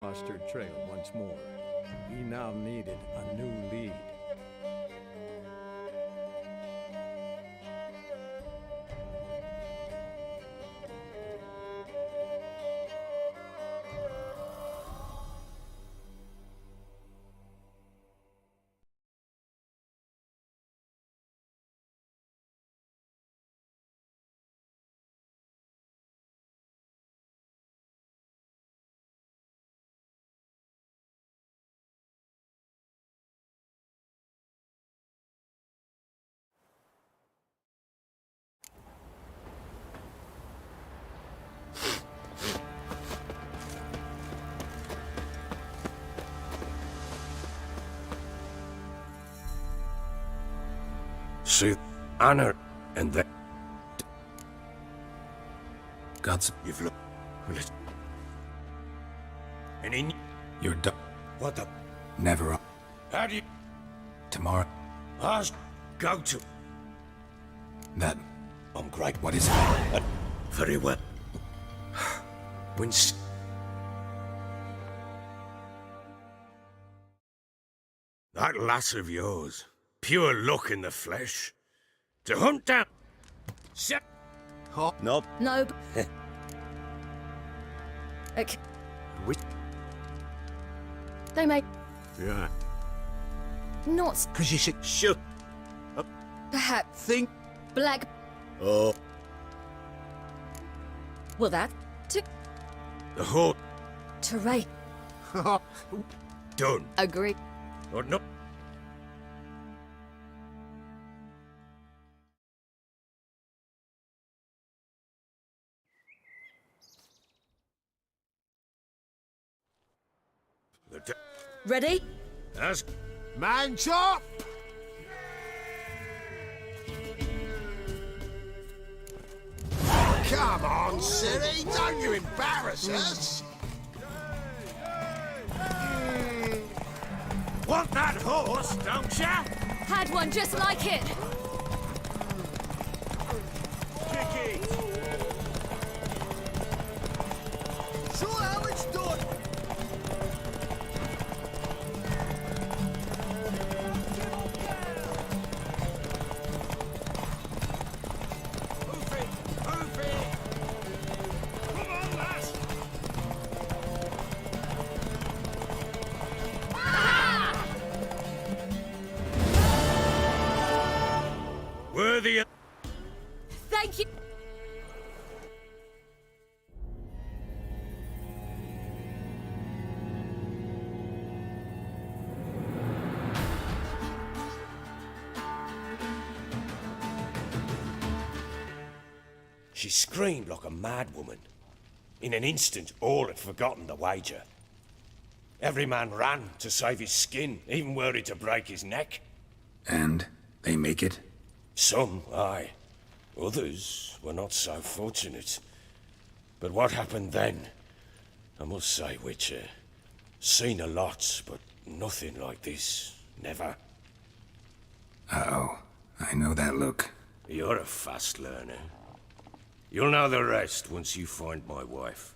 lost her trail once more. He now needed a new lead. See, honor, and that. God's. You've looked. And in. You're done. What the. Never. How do you. Tomorrow. Ask. Go to. That. I'm great. What is it? Very well. When. That lass of yours. Pure luck in the flesh. To hunt down. Set. Oh, No. No. Okay. Which. They may Yeah. not. because you should Shut. Perhaps think. black. Oh. Well, that to The whole. terrain. Done. Agree. Or no. The Ready? Ask. Man chop! Come on, Siri, don't you embarrass us! Want that horse, don't ya? Had one just like it. Kicky! Show how it's done! Move it! Move it! Come on, lass! Worthy of... Thank you. She screamed like a mad woman. In an instant, all had forgotten the wager. Every man ran to save his skin, even worried to break his neck. And they make it. Some, aye. Others were not so fortunate. But what happened then? I must say, Witcher, seen a lot, but nothing like this. Never. Uh-oh. I know that look. You're a fast learner. You'll know the rest once you find my wife.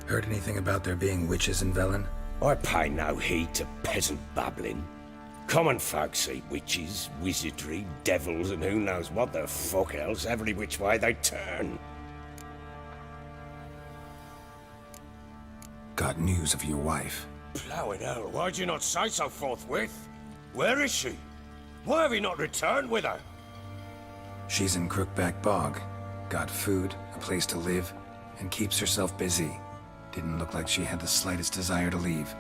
Heard anything about there being witches in Velen? I pay no heed to peasant babbling. Common folk see witches, wizardry, devils, and who knows what the fuck else every which way they turn. Got news of your wife. Plowing hell, why'd you not say so forthwith? Where is she? Why have you not returned with her? She's in Crookback Bog. Got food, a place to live, and keeps herself busy. Didn't look like she had the slightest desire to leave.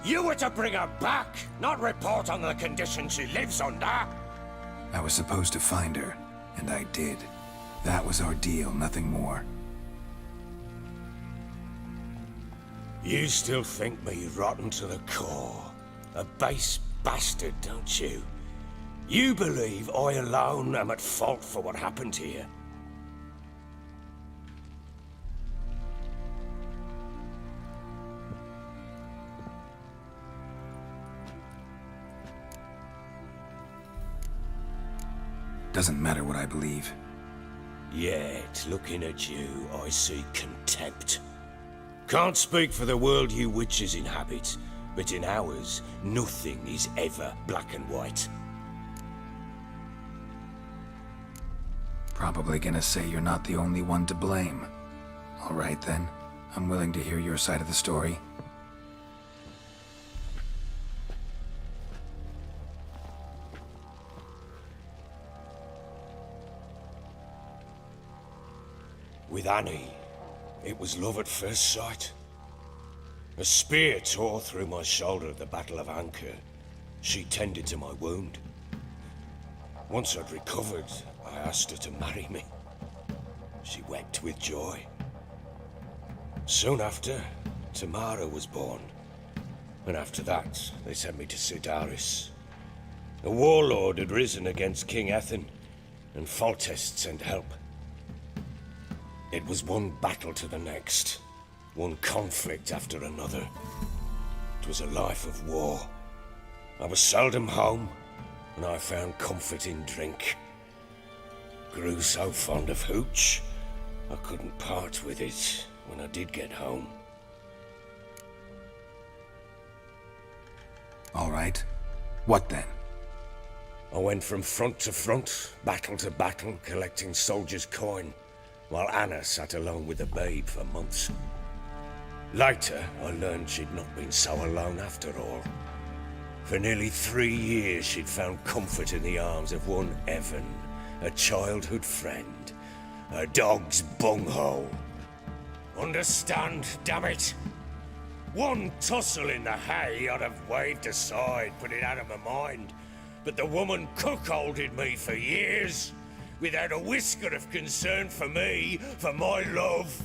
You were to bring her back, not report on the conditions she lives under. I was supposed to find her, and I did. That was our deal, nothing more. You still think me rotten to the core. A base bastard, don't you? You believe I alone am at fault for what happened here. Doesn't matter what I believe. Yet, looking at you, I see contempt. Can't speak for the world you witches inhabit, but in ours, nothing is ever black and white. Probably gonna say you're not the only one to blame. All right then, I'm willing to hear your side of the story. With Annie, it was love at first sight. A spear tore through my shoulder at the Battle of Anchor. She tended to my wound. Once I'd recovered, I asked her to marry me. She wept with joy. Soon after, Tamara was born. And after that, they sent me to Cidaris. A warlord had risen against King Ethan, and Foltest sent help. It was one battle to the next, one conflict after another. It was a life of war. I was seldom home, and I found comfort in drink. Grew so fond of hooch, I couldn't part with it when I did get home. All right. What then? I went from front to front, battle to battle, collecting soldiers' coin, while Anna sat alone with the babe for months. Later, I learned she'd not been so alone after all. For nearly 3 years, she'd found comfort in the arms of one Evan, a childhood friend, a dog's bunghole. Understand, damn it? One tussle in the hay I'd have waved aside, put it out of my mind. But the woman cuckolded me for years, without a whisker of concern for me, for my love.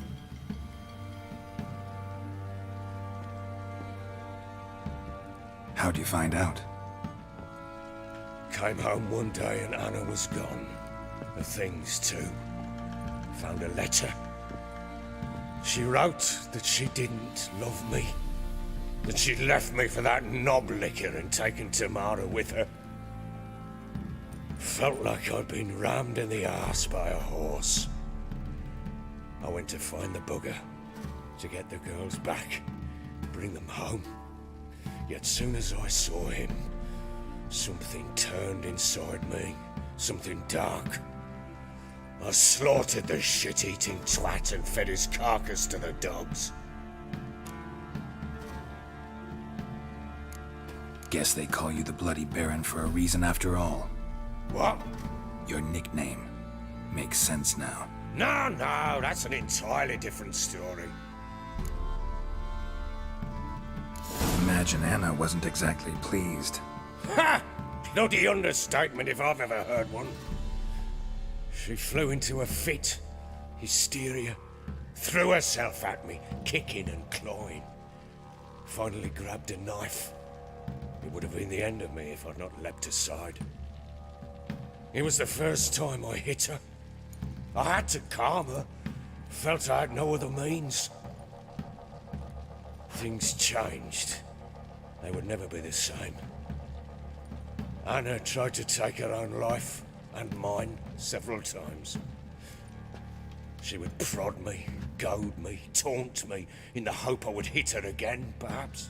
How'd you find out? Came home one day and Anna was gone. Her things too. Found a letter. She wrote that she didn't love me. That she'd left me for that knob licker and taken Tamara with her. Felt like I'd been rammed in the arse by a horse. I went to find the bugger, to get the girls back, bring them home. Yet soon as I saw him, something turned inside me, something dark. I slaughtered the shit-eating twat and fed his carcass to the dogs. Guess they call you the Bloody Baron for a reason after all. What? Your nickname. Makes sense now. No, that's an entirely different story. Imagine Anna wasn't exactly pleased. Ha! Bloody understatement if I've ever heard one. She flew into a fit, hysteria, threw herself at me, kicking and clawing. Finally grabbed a knife. It would have been the end of me if I'd not leapt aside. It was the first time I hit her. I had to calm her. Felt I had no other means. Things changed. They would never be the same. Anna tried to take her own life, and mine, several times. She would prod me, goad me, taunt me, in the hope I would hit her again, perhaps.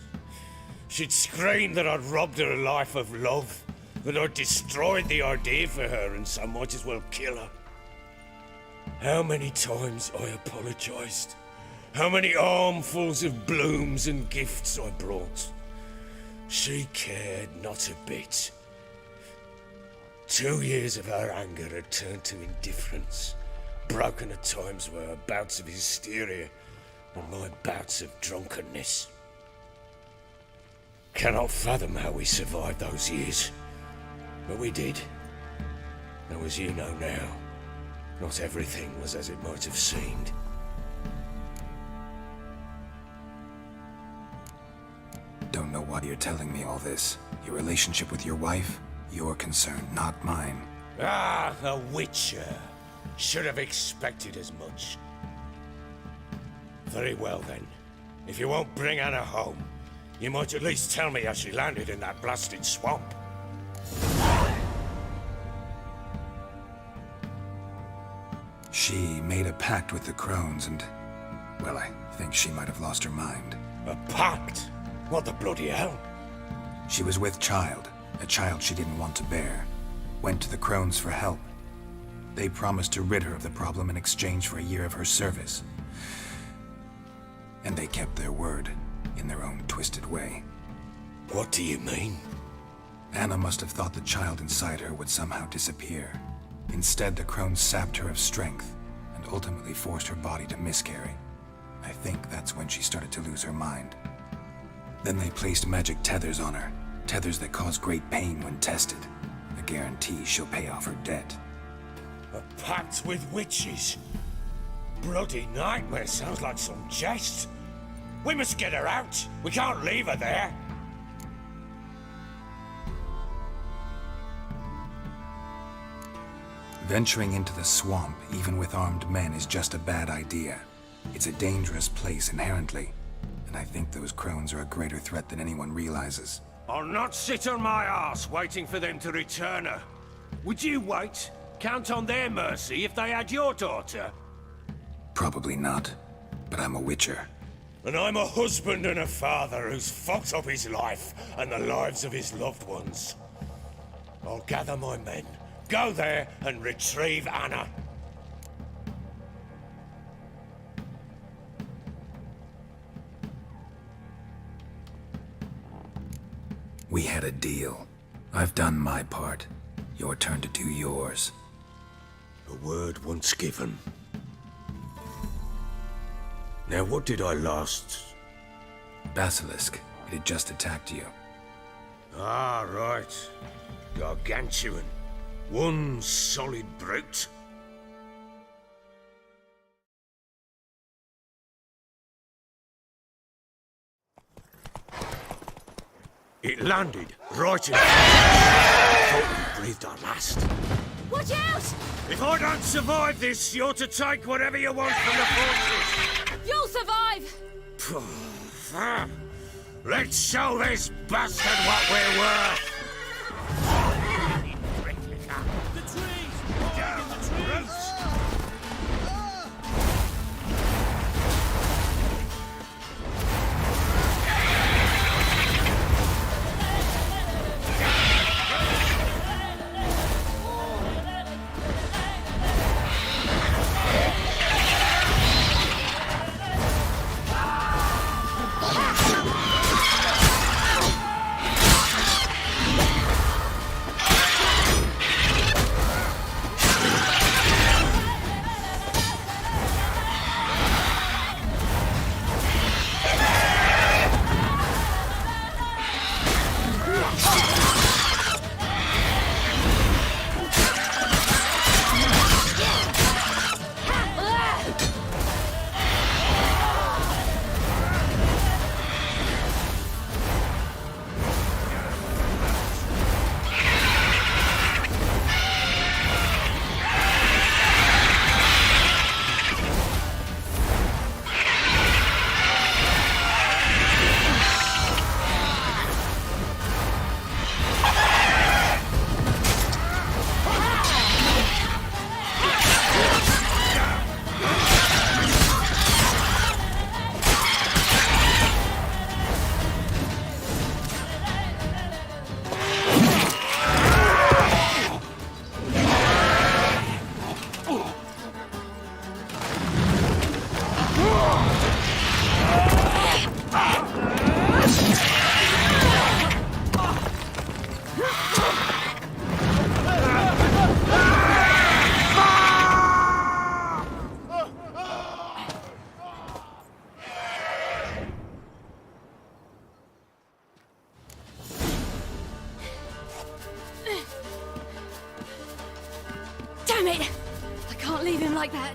She'd scream that I'd robbed her life of love, that I'd destroyed the idea for her, and so might as well kill her. How many times I apologized. How many armfuls of blooms and gifts I brought. She cared not a bit. 2 years of her anger had turned to indifference, broken at times by her bouts of hysteria and my bouts of drunkenness. Cannot fathom how we survived those years, but we did. Though as you know now, not everything was as it might have seemed. Don't know why you're telling me all this. Your relationship with your wife? Your concern, not mine. Ah, a witcher. Should have expected as much. Very well then. If you won't bring Anna home, you might at least tell me how she landed in that blasted swamp. She made a pact with the crones and, well, I think she might have lost her mind. A pact? What the bloody hell? She was with child, a child she didn't want to bear. Went to the crones for help. They promised to rid her of the problem in exchange for a year of her service. And they kept their word, in their own twisted way. What do you mean? Anna must have thought the child inside her would somehow disappear. Instead, the crones sapped her of strength, and ultimately forced her body to miscarry. I think that's when she started to lose her mind. Then they placed magic tethers on her, tethers that cause great pain when tested. A guarantee she'll pay off her debt. A pact with witches? Bloody nightmare, sounds like some jest. We must get her out. We can't leave her there. Venturing into the swamp, even with armed men, is just a bad idea. It's a dangerous place inherently, and I think those crones are a greater threat than anyone realizes. I'll not sit on my arse waiting for them to return her. Would you wait? Count on their mercy if they had your daughter? Probably not, but I'm a witcher. And I'm a husband and a father who's fucked up his life and the lives of his loved ones. I'll gather my men, go there and retrieve Anna. We had a deal. I've done my part. Your turn to do yours. A word once given. Now what did I last... Basilisk. It had just attacked you. Ah, right. Gargantuan. One solid brute. It landed right in... Thought we breathed our last. Watch out! If I don't survive this, you're to take whatever you want from the fortress. You'll survive! Let's show this bastard what we're worth. The trees! Down the trees! Damn it! I can't leave him like that.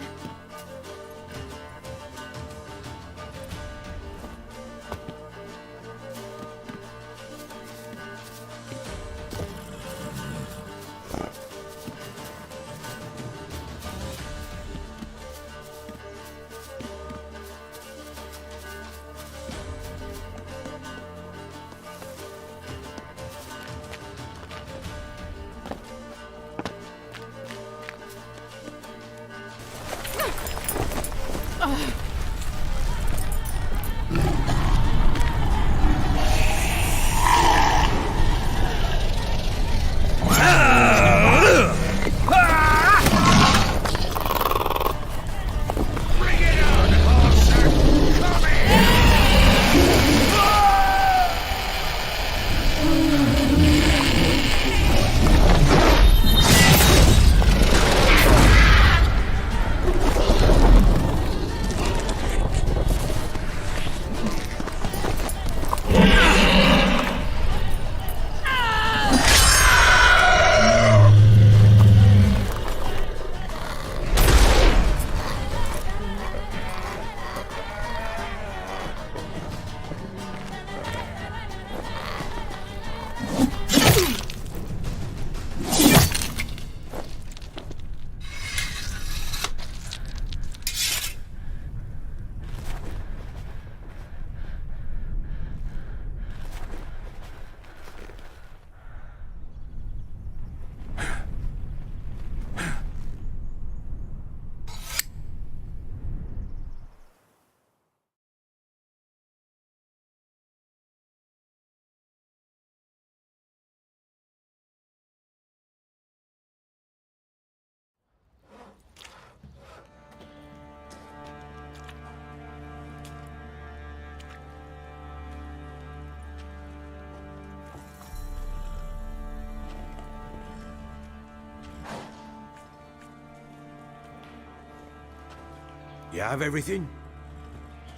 You have everything?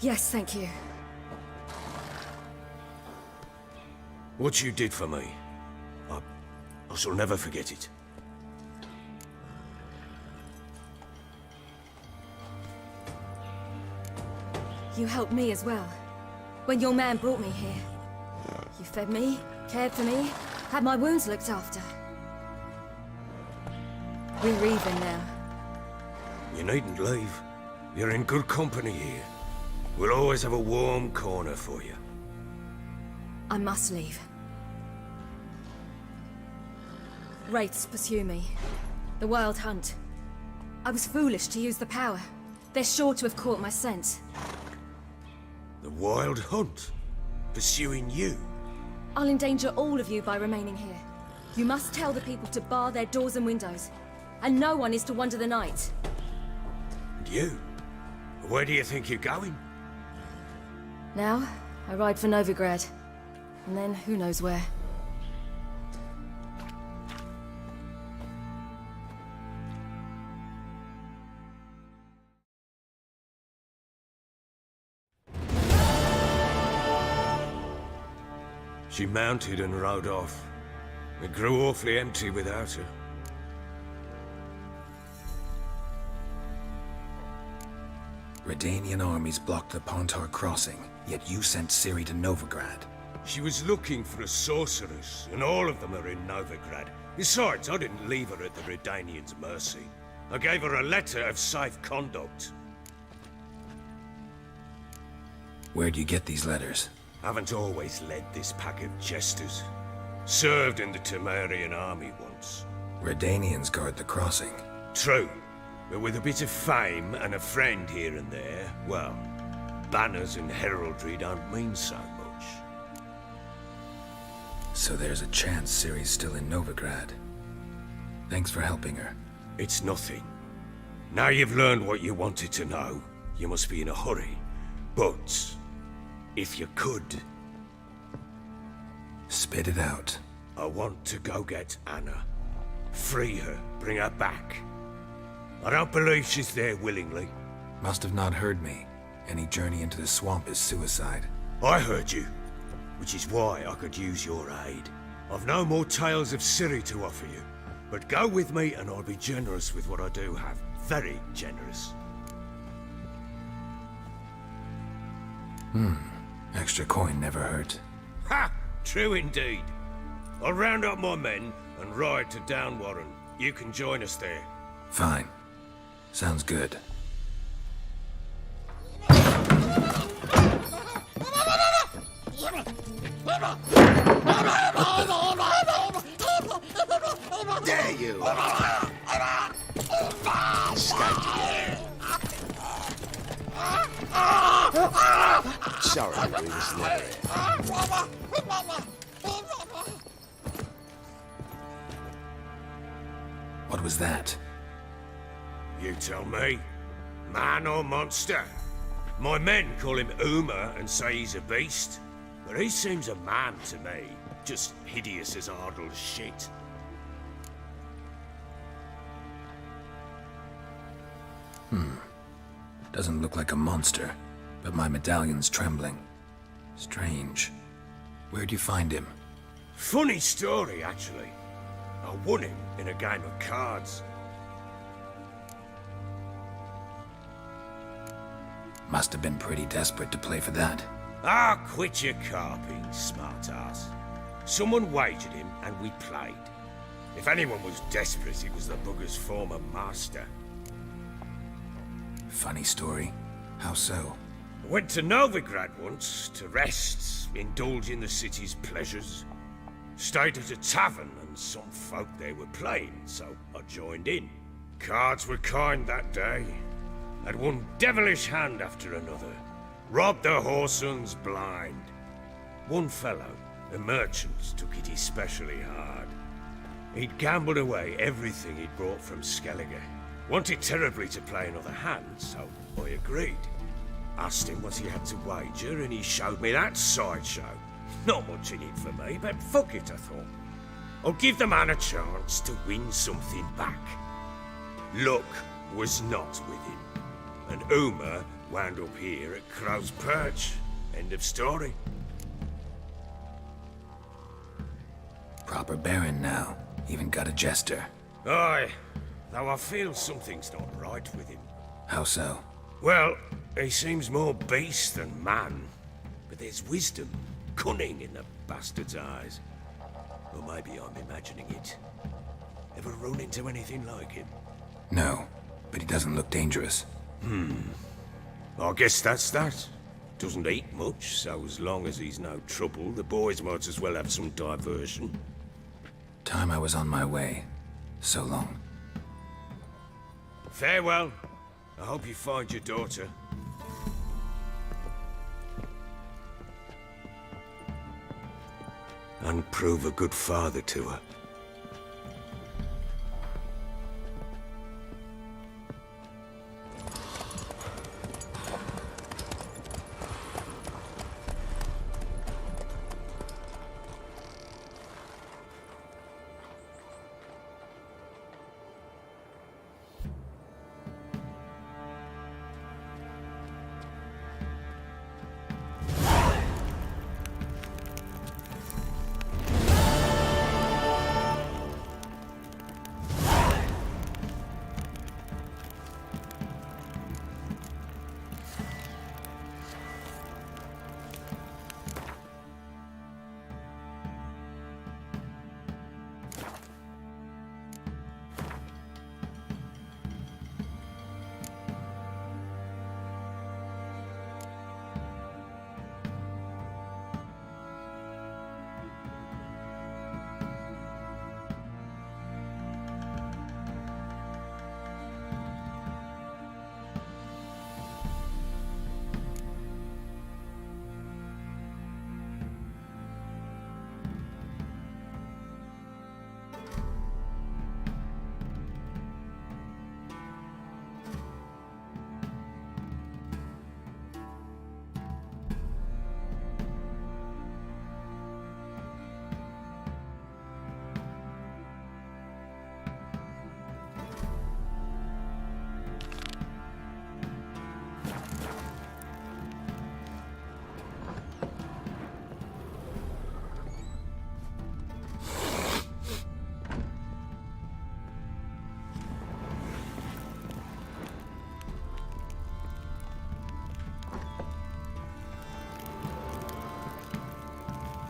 Yes, thank you. What you did for me, I shall never forget it. You helped me as well. When your man brought me here. You fed me, cared for me, had my wounds looked after. We're even now. You needn't leave. You're in good company here. We'll always have a warm corner for you. I must leave. Wraiths pursue me. The Wild Hunt. I was foolish to use the power. They're sure to have caught my scent. The Wild Hunt? Pursuing you? I'll endanger all of you by remaining here. You must tell the people to bar their doors and windows. And no one is to wander the night. And you? Where do you think you're going? Now, I ride for Novigrad. And then, who knows where. She mounted and rode off. It grew awfully empty without her. Redanian armies blocked the Pontar crossing, yet you sent Ciri to Novigrad. She was looking for a sorceress, and all of them are in Novigrad. Besides, I didn't leave her at the Redanians' mercy. I gave her a letter of safe conduct. Where'd you get these letters? Haven't always led this pack of jesters. Served in the Temerian army once. Redanians guard the crossing. True, but with a bit of fame and a friend here and there, well, banners and heraldry don't mean so much. So there's a chance Ciri's still in Novigrad. Thanks for helping her. It's nothing. Now you've learned what you wanted to know, you must be in a hurry. But if you could, spit it out. I want to go get Anna. Free her, bring her back. I don't believe she's there willingly. Must have not heard me. Any journey into the swamp is suicide. I heard you, which is why I could use your aid. I've no more tales of Ciri to offer you, but go with me and I'll be generous with what I do have. Very generous. Extra coin never hurt. Ha! True indeed. I'll round up my men and ride to Downwarren. You can join us there. Fine. Sounds good. There you are. Escaped again. Sorry, we was never here. What was that? You tell me. Man or monster? My men call him Uma and say he's a beast, but he seems a man to me. Just hideous as Ardle's shit. Doesn't look like a monster, but my medallion's trembling. Strange. Where'd you find him? Funny story, actually. I won him in a game of cards. Must have been pretty desperate to play for that. Ah, quit your carping, smartass. Someone wagered him, and we played. If anyone was desperate, it was the bugger's former master. Funny story. How so? I went to Novigrad once, to rest, indulge in the city's pleasures. Stayed at a tavern, and some folk there were playing, so I joined in. Cards were kind that day. Had one devilish hand after another. Robbed the Whoresons blind. One fellow, a merchant, took it especially hard. He'd gambled away everything he'd brought from Skellige. Wanted terribly to play another hand, so I agreed. Asked him what he had to wager, and he showed me that sideshow. Not much in it for me, but fuck it, I thought. I'll give the man a chance to win something back. Luck was not with him. and Uma wound up here at Crow's Perch. End of story. Proper Baron now. Even got a jester. Aye, though I feel something's not right with him. How so? Well, he seems more beast than man. But there's wisdom, cunning in the bastard's eyes. Or maybe I'm imagining it. Ever run into anything like him? No, but he doesn't look dangerous. I guess that's that. Doesn't eat much, so as long as he's no trouble, the boys might as well have some diversion. Time I was on my way. So long. Farewell. I hope you find your daughter. And prove a good father to her.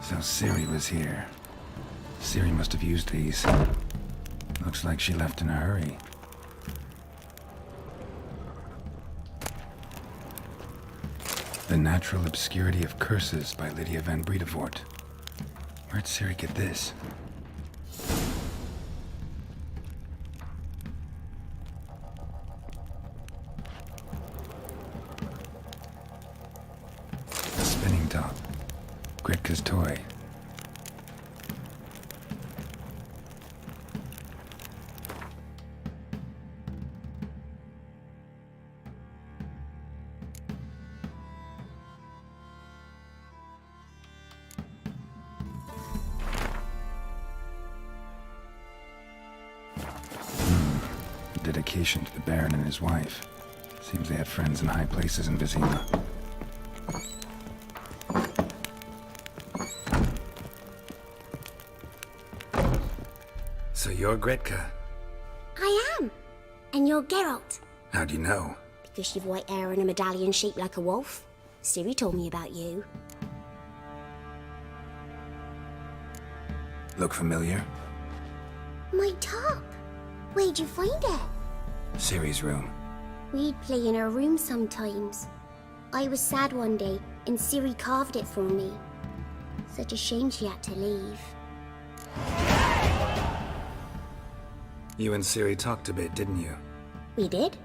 So Ciri was here. Ciri must have used these. Looks like she left in a hurry. The Natural Obscurity of Curses by Lydia van Bredevoort. Where'd Ciri get this? A spinning top. Gretka's toy. Dedication to the Baron and his wife. Seems they had friends in high places in Vizima. So you're Gretka? I am. And you're Geralt. How do you know? Because you've white hair and a medallion shaped like a wolf. Ciri told me about you. Look familiar? My top. Where'd you find it? Ciri's room. We'd play in her room sometimes. I was sad one day, and Ciri carved it for me. Such a shame she had to leave. You and Ciri talked a bit, didn't you? We did?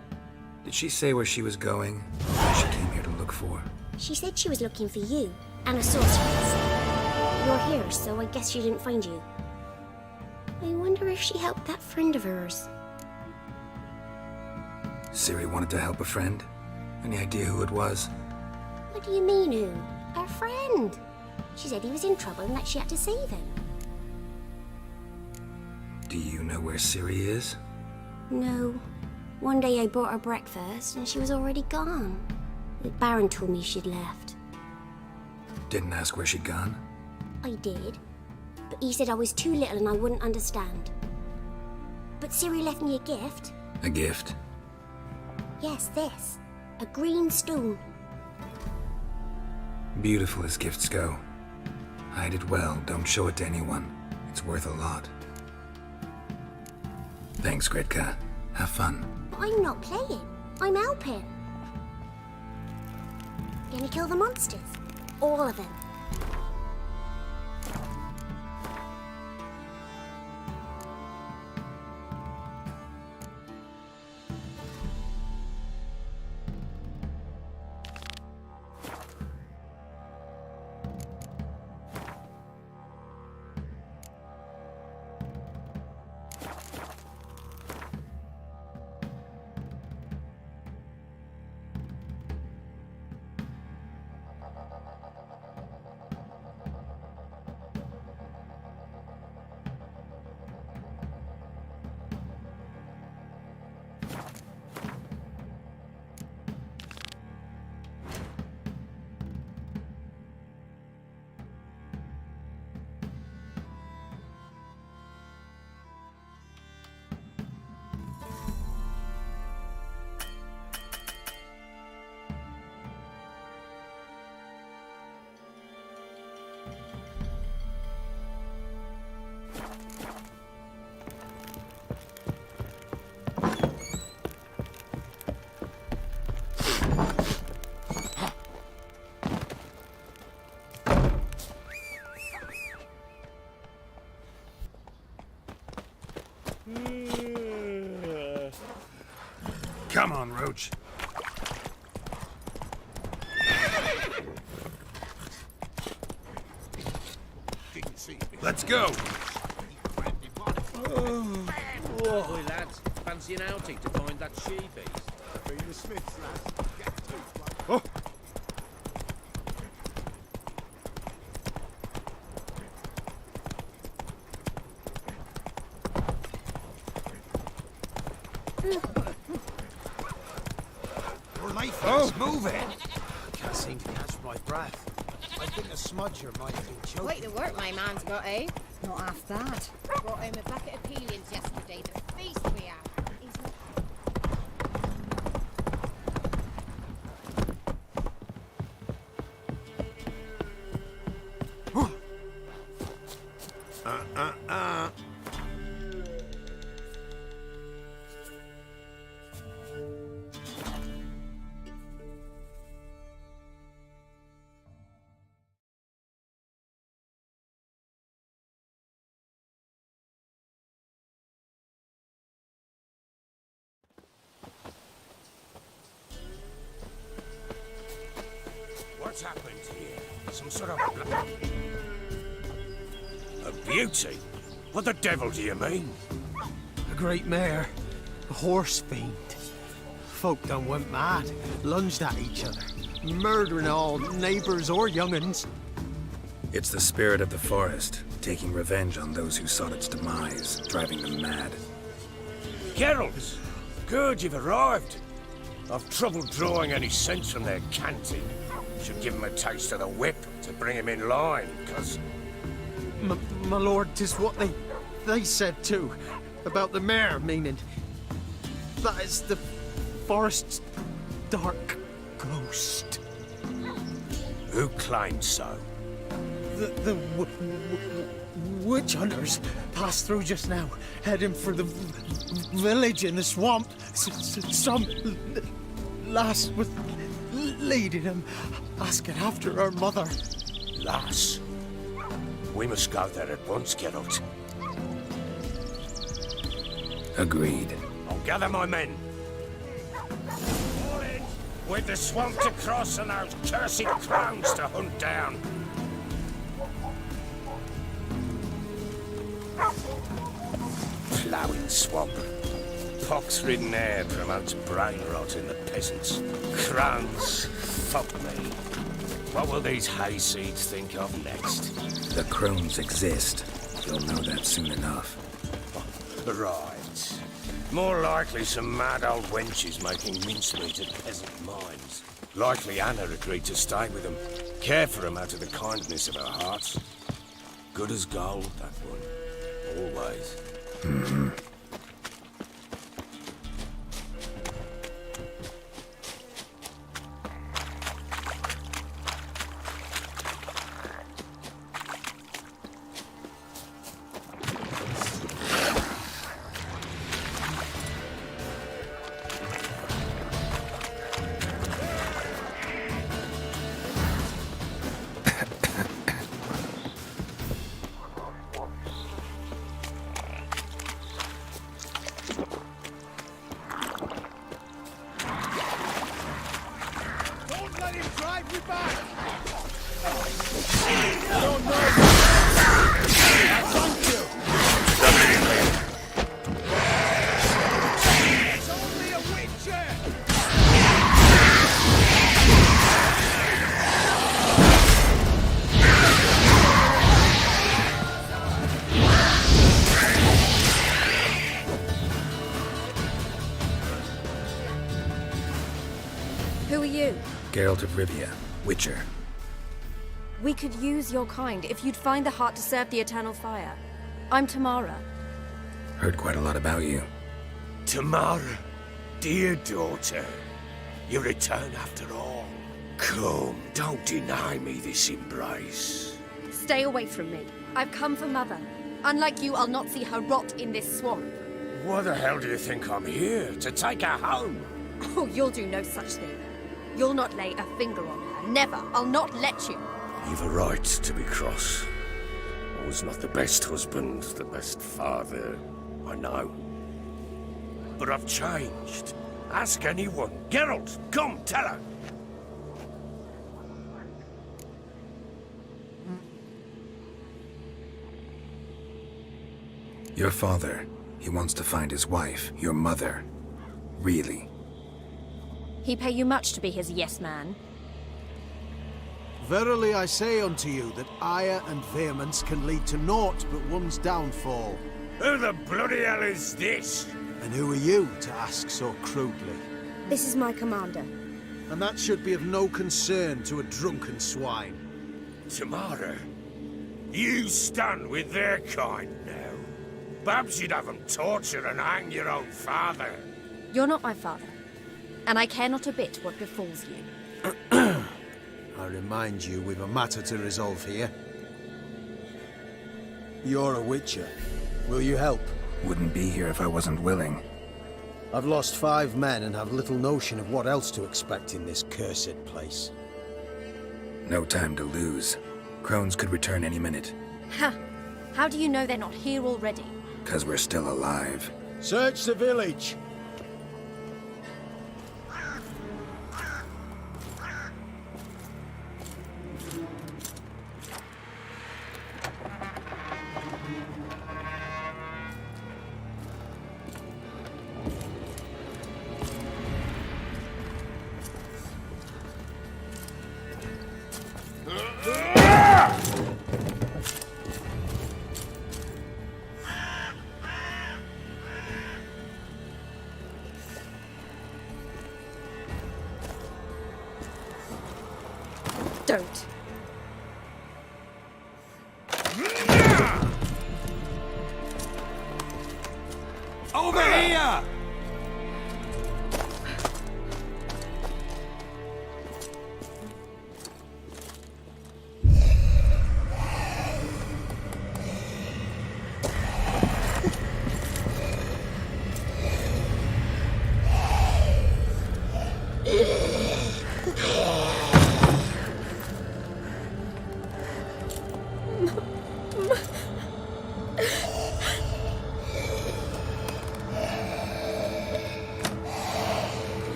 Did she say where she was going? What she came here to look for? She said she was looking for you, and a sorceress. You're here, so I guess she didn't find you. I wonder if she helped that friend of hers. Ciri wanted to help a friend? Any idea who it was? What do you mean, who? Her friend. She said he was in trouble and that she had to save him. Do you know where Ciri is? No. One day I brought her breakfast and she was already gone. The Baron told me she'd left. Didn't ask where she'd gone? I did, but he said I was too little and I wouldn't understand. But Ciri left me a gift. A gift? Yes, this. A green stone. Beautiful as gifts go. Hide it well, don't show it to anyone. It's worth a lot. Thanks, Gretka. Have fun. But I'm not playing. I'm helping. Gonna kill the monsters. All of them. Come on, Roach. Let's go! Boy, lads, fancy an outing to find that she-beast? Be the Smiths, lads. Get to it, Oh! Your knife is moving. I can't seem to catch my breath. I think a smudger might have been choking. Quite the work my man's got, eh? Not half that. Brought home a bucket of peelings yesterday. The feast we had. What's happened here? Some sort of... A beauty? What the devil do you mean? A great mare. A horse fiend. Folk done went mad. Lunged at each other. Murdering all neighbours or young'uns. It's the spirit of the forest, taking revenge on those who sought its demise, driving them mad. Geralt! Good, you've arrived. I've trouble drawing any sense from their canting. Should give him a taste of the whip to bring him in line, cause... My lord, 'tis what they said too. About the mare, meaning... That is the forest's dark ghost. Who claims so? The witch hunters passed through just now, heading for the village in the swamp. Some lass was leading them, asking after her mother. Lass? We must go there at once, Geralt. Agreed. I'll gather my men. All in! With the swamp to cross and those cursed crones to hunt down. Ploughing swamp. Pox-ridden air promotes brain rot in the peasants. Crones, fuck me. What will these hayseeds think of next? The crones exist. You'll know that soon enough. Right. More likely some mad old wenches making mincemeat at peasant mines. Likely Anna agreed to stay with them, care for them out of the kindness of her heart. Good as gold, that one. Always. Don't let him drive you back! It's only a witcher! Who are you? Geralt of Rivia, Witcher. We could use your kind if you'd find the heart to serve the Eternal Fire. I'm Tamara. Heard quite a lot about you. Tamara, dear daughter, you return after all. Come, don't deny me this embrace. Stay away from me. I've come for Mother. Unlike you, I'll not see her rot in this swamp. Why the hell do you think I'm here? To take her home? Oh, you'll do no such thing. You'll not lay a finger on her. Never. I'll not let you. You've a right to be cross. I was not the best husband, the best father, I know. But I've changed. Ask anyone. Geralt, come, tell her. Your father, he wants to find his wife, your mother. Really? He pay you much to be his yes man. Verily I say unto you that ire and vehemence can lead to naught but one's downfall. Who the bloody hell is this? And who are you to ask so crudely? This is my commander. And that should be of no concern to a drunken swine. Tamara, you stand with their kind now. Perhaps you'd have them torture and hang your own father. You're not my father. And I care not a bit what befalls you. I remind you, we've a matter to resolve here. You're a witcher. Will you help? Wouldn't be here if I wasn't willing. I've lost 5 men and have little notion of what else to expect in this cursed place. No time to lose. Crones could return any minute. Ha! How do you know they're not here already? 'Cause we're still alive. Search the village! Don't. Over here!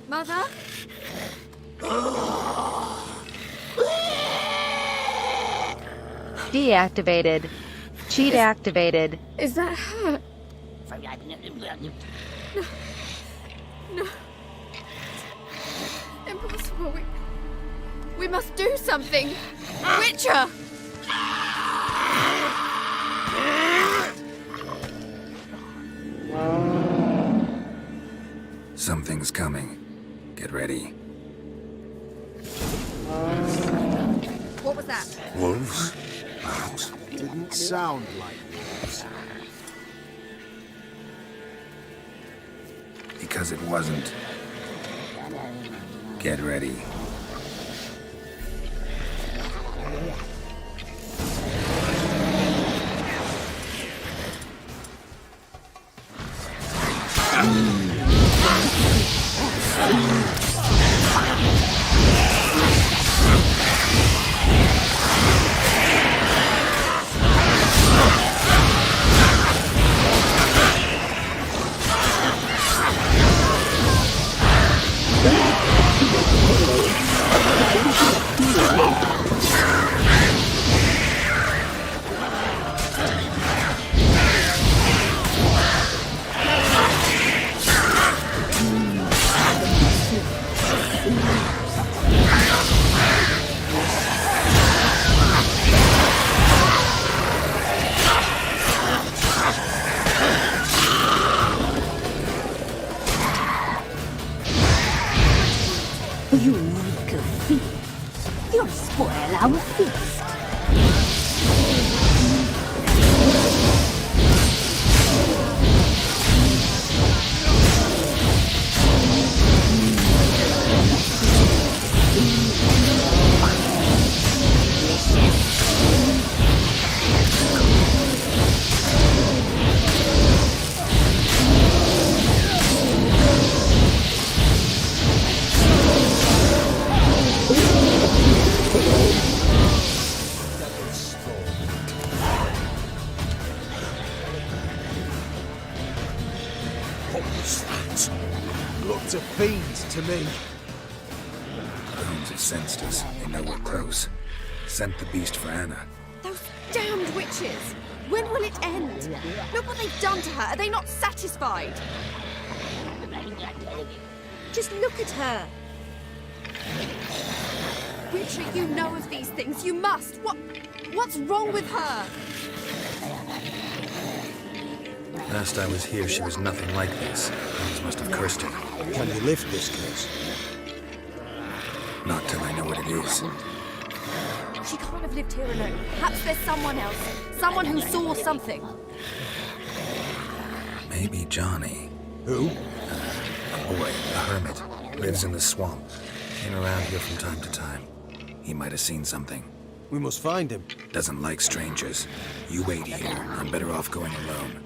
Mother? Deactivated. Cheat activated. Is that her? No. Impossible. We must do something. Witcher! Something's coming. Get ready. What was that? Wolves? Didn't sound like wolves. Because it wasn't. Get ready. You make a feast. You'll spoil our feast. Looked a fiend to me. Crones have sensed us. They know we're close. Sent the beast for Anna. Those damned witches! When will it end? Look what they've done to her. Are they not satisfied? Just look at her. Witcher, you know of these things. You must. What's wrong with her? Last I was here, she was nothing like this. Crones must have cursed her. Can you lift this curse? Not till I know what it is. She can't have lived here alone. Perhaps there's someone else. Someone who saw something. Maybe Johnny. Who? A boy, a hermit. Lives in the swamp. Came around here from time to time. He might have seen something. We must find him. Doesn't like strangers. You wait here. I'm better off going alone.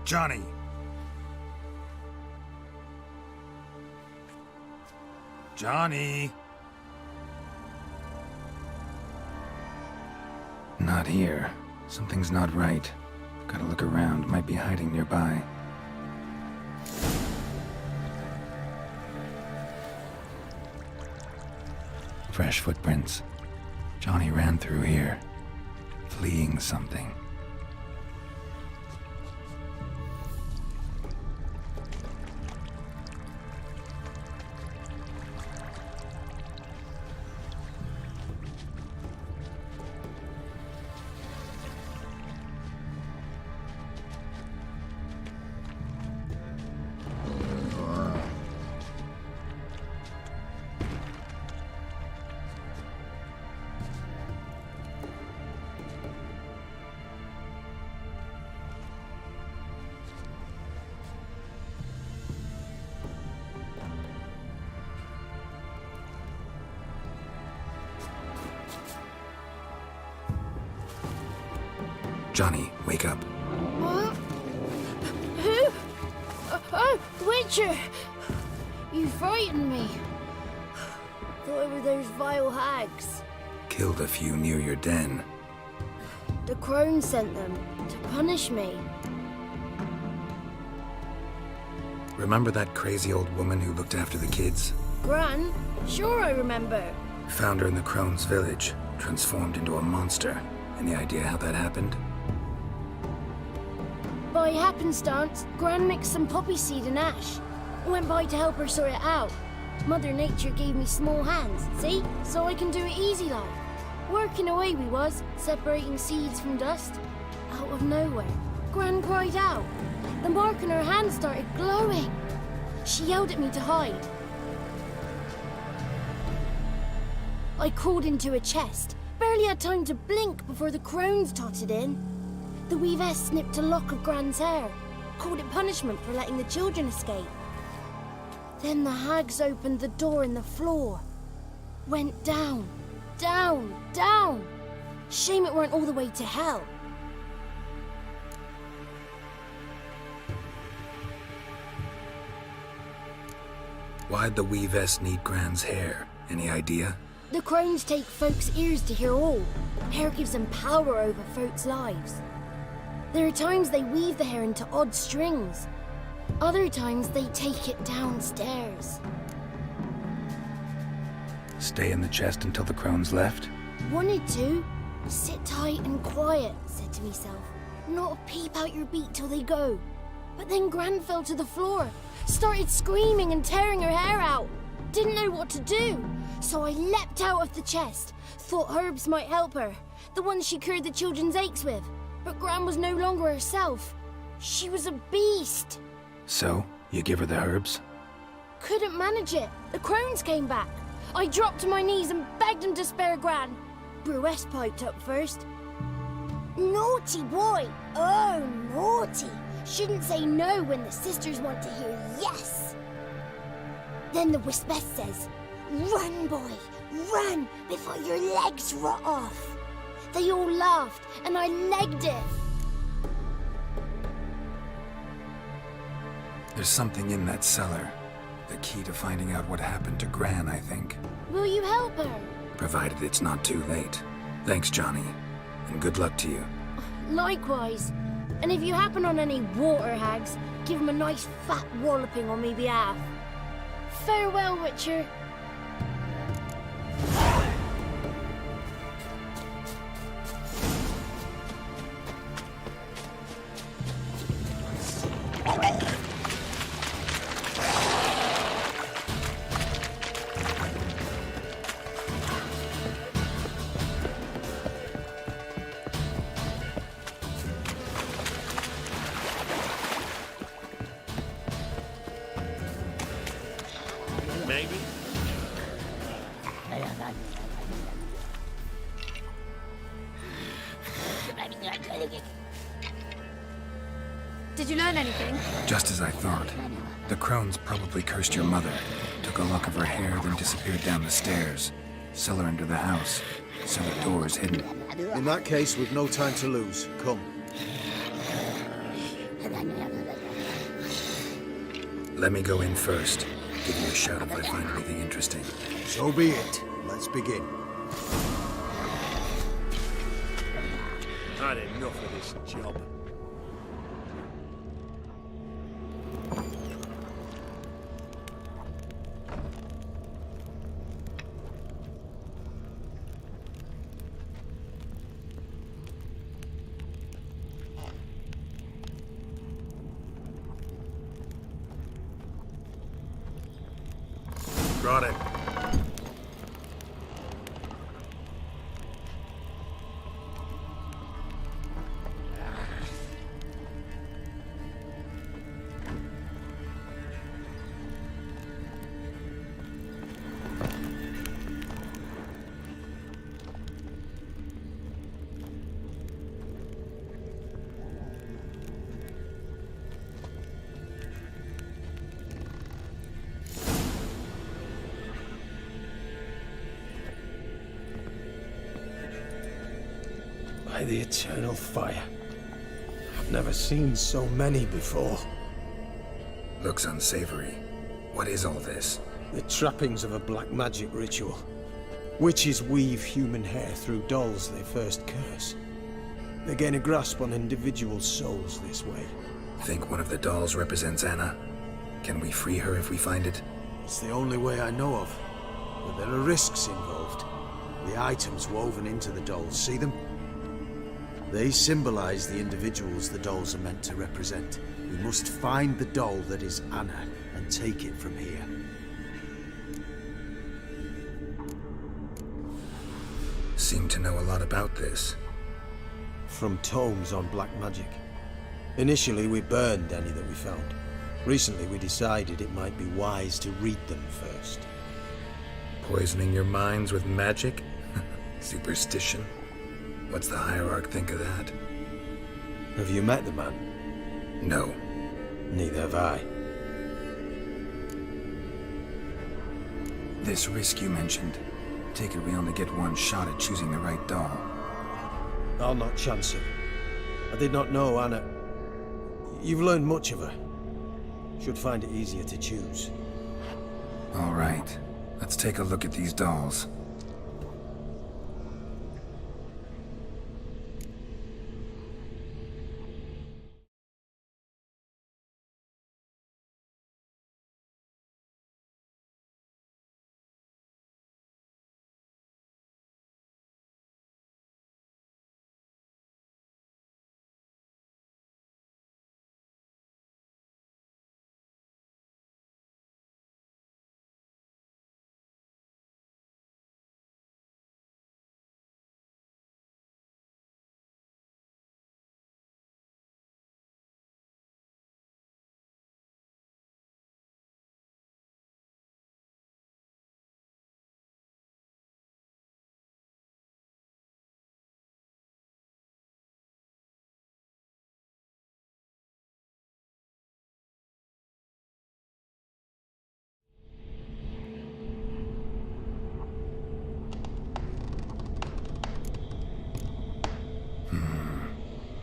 Johnny! Johnny! Not here. Something's not right. Gotta look around. Might be hiding nearby. Fresh footprints. Johnny ran through here, fleeing something. Johnny, wake up. What? Who? Oh, Witcher! You frightened me. Thought it were those vile hags. Killed a few near your den. The crone sent them to punish me. Remember that crazy old woman who looked after the kids? Gran? Sure I remember. Found her in the Crone's village, transformed into a monster. Any idea how that happened? By happenstance, Gran mixed some poppy seed and ash. Went by to help her sort it out. Mother Nature gave me small hands, see? So I can do it easy like. Working away we was, separating seeds from dust. Out of nowhere, Gran cried out. The mark on her hand started glowing. She yelled at me to hide. I crawled into a chest. Barely had time to blink before the crones totted in. The weavess snipped a lock of Gran's hair, called it punishment for letting the children escape. Then the hags opened the door in the floor. Went down, down, down. Shame it weren't all the way to hell. Why'd the weavess need Gran's hair? Any idea? The crones take folks' ears to hear all. Hair gives them power over folks' lives. There are times they weave the hair into odd strings. Other times they take it downstairs. Stay in the chest until the crones left? Wanted to. Sit tight and quiet, said to myself. Not a peep out your beat till they go. But then Gran fell to the floor. Started screaming and tearing her hair out. Didn't know what to do. So I leapt out of the chest. Thought herbs might help her. The ones she cured the children's aches with. But Gran was no longer herself. She was a beast. So, you give her the herbs? Couldn't manage it. The crones came back. I dropped to my knees and begged them to spare Gran. Bruess piped up first. Naughty boy. Oh, naughty. Shouldn't say no when the sisters want to hear yes. Then the Wispess says, run, boy, run before your legs rot off. They all laughed, and I legged it. There's something in that cellar. The key to finding out what happened to Gran, I think. Will you help her? Provided it's not too late. Thanks, Johnny. And good luck to you. Likewise. And if you happen on any water hags, give them a nice fat walloping on me behalf. Farewell, Witcher. Maybe. Did you learn anything? Just as I thought. The crones probably cursed your mother. Took a lock of her hair, then disappeared down the stairs. Cellar under the house. Cellar doors hidden. In that case, we've no time to lose. Come. Let me go in first. Give you a shout if I find anything interesting. So be it. Let's begin. Had enough of this job. Brought it. By the eternal fire. I've never seen so many before. Looks unsavory. What is all this? The trappings of a black magic ritual. Witches weave human hair through dolls they first curse. They gain a grasp on individual souls this way. Think one of the dolls represents Anna? Can we free her if we find it? It's the only way I know of. But there are risks involved. The items woven into the dolls, see them? They symbolize the individuals the dolls are meant to represent. We must find the doll that is Anna and take it from here. Seem to know a lot about this. From tomes on black magic. Initially, we burned any that we found. Recently, we decided it might be wise to read them first. Poisoning your minds with magic? Superstition? What's the Hierarch think of that? Have you met the man? No. Neither have I. This risk you mentioned. Take it we only get one shot at choosing the right doll. I'll not chance it. I did not know Anna. You've learned much of her. Should find it easier to choose. All right. Let's take a look at these dolls.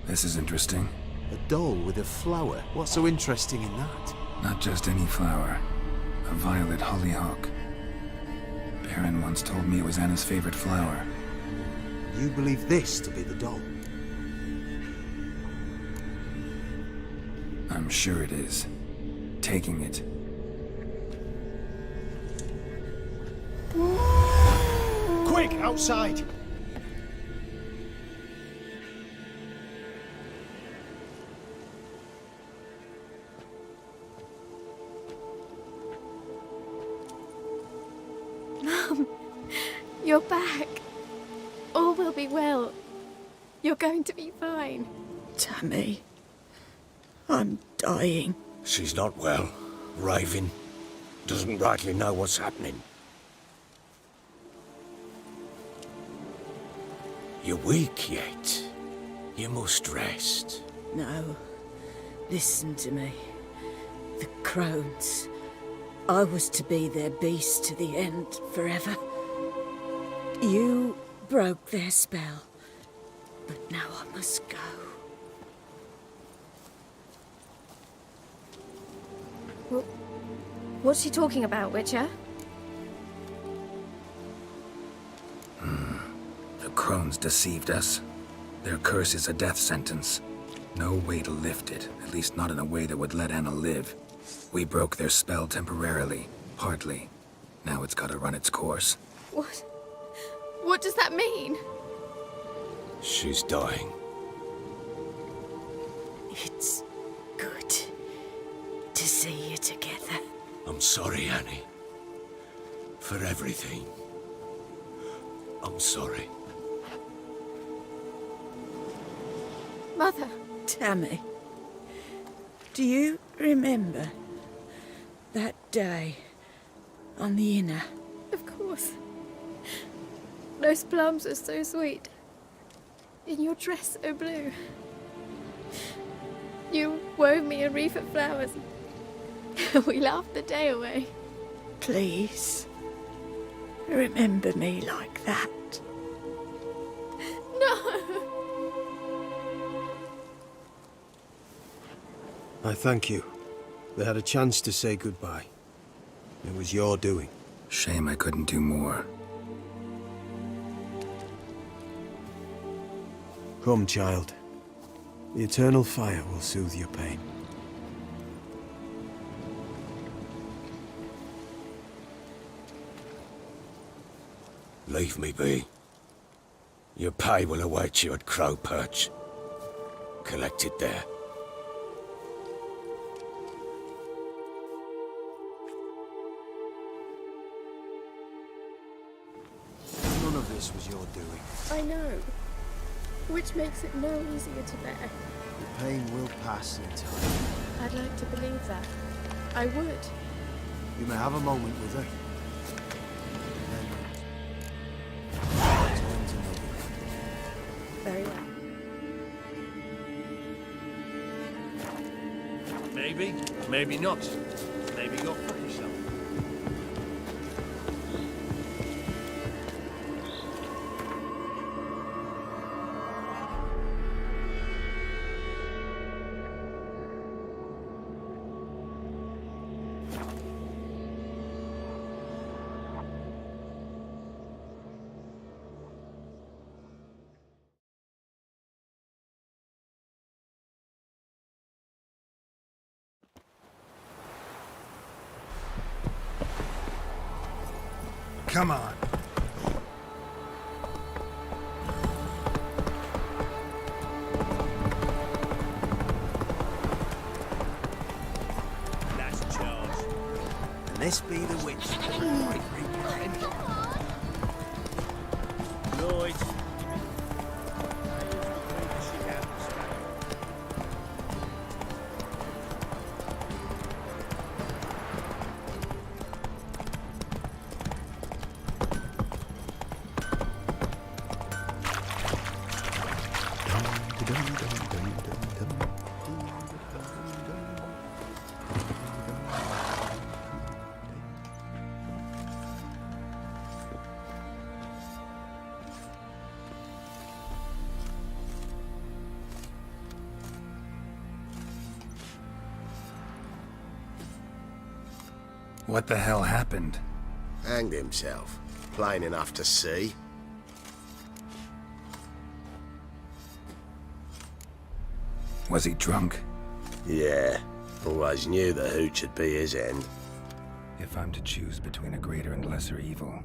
This is interesting. A doll with a flower? What's so interesting in that? Not just any flower. A violet hollyhock. Baron once told me it was Anna's favorite flower. You believe this to be the doll? I'm sure it is. Taking it. Quick, outside! Mum, you're back. All will be well. You're going to be fine. Tammy, I'm dying. She's not well. Raving. Doesn't rightly know what's happening. You're weak yet. You must rest. No, listen to me. The crones. I was to be their beast to the end, forever. You broke their spell, but now I must go. What's she talking about, Witcher? The crones deceived us. Their curse is a death sentence. No way to lift it, at least not in a way that would let Anna live. We broke their spell temporarily, partly. Now it's gotta run its course. What? What does that mean? She's dying. It's good to see you together. I'm sorry, Annie. For everything. I'm sorry. Mother. Tammy, do you remember that day on the Inner? Of course. Those plums are so sweet. In your dress so blue. You wove me a wreath of flowers. We laughed the day away. Please, remember me like that. No! I thank you. They had a chance to say goodbye. It was your doing. Shame I couldn't do more. Come, child. The eternal fire will soothe your pain. Leave me be. Your pay will await you at Crow Perch. Collect it there. None of this was your doing. I know. Which makes it no easier to bear. The pain will pass in time. I'd like to believe that. I would. You may have a moment with her. Then turn to me. Very well. Maybe, maybe not. Maybe go fuck yourself. Come on. Last charge. And this be the witch. Lloyd. What the hell happened? Hanged himself. Plain enough to see. Was he drunk? Yeah. Always knew the hooch would be his end. If I'm to choose between a greater and lesser evil,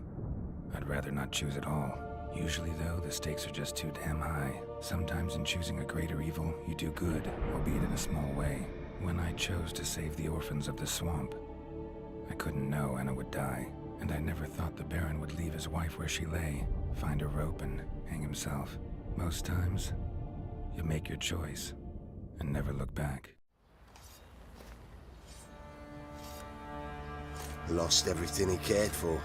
I'd rather not choose at all. Usually, though, the stakes are just too damn high. Sometimes in choosing a greater evil, you do good, albeit in a small way. When I chose to save the orphans of the swamp, I couldn't know Anna would die, and I never thought the Baron would leave his wife where she lay, find a rope and hang himself. Most times, you make your choice and never look back. Lost everything he cared for.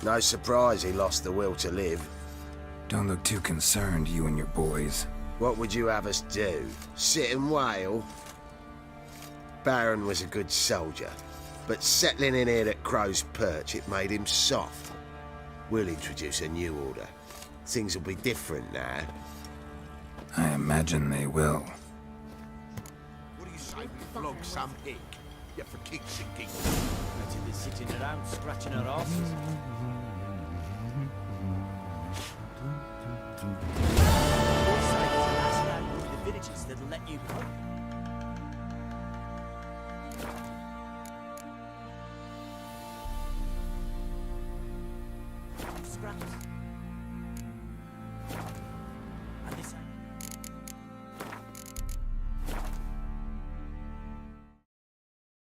No surprise he lost the will to live. Don't look too concerned, you and your boys. What would you have us do? Sit and wail? Baron was a good soldier, but settling in here at Crow's Perch, it made him soft. We'll introduce a new order. Things will be different now. I imagine they will. What do you say we flog some pig? you for kicks and giggles. Better than sitting around scratching her asses. Also, it's the last round with the villagers that'll let you go.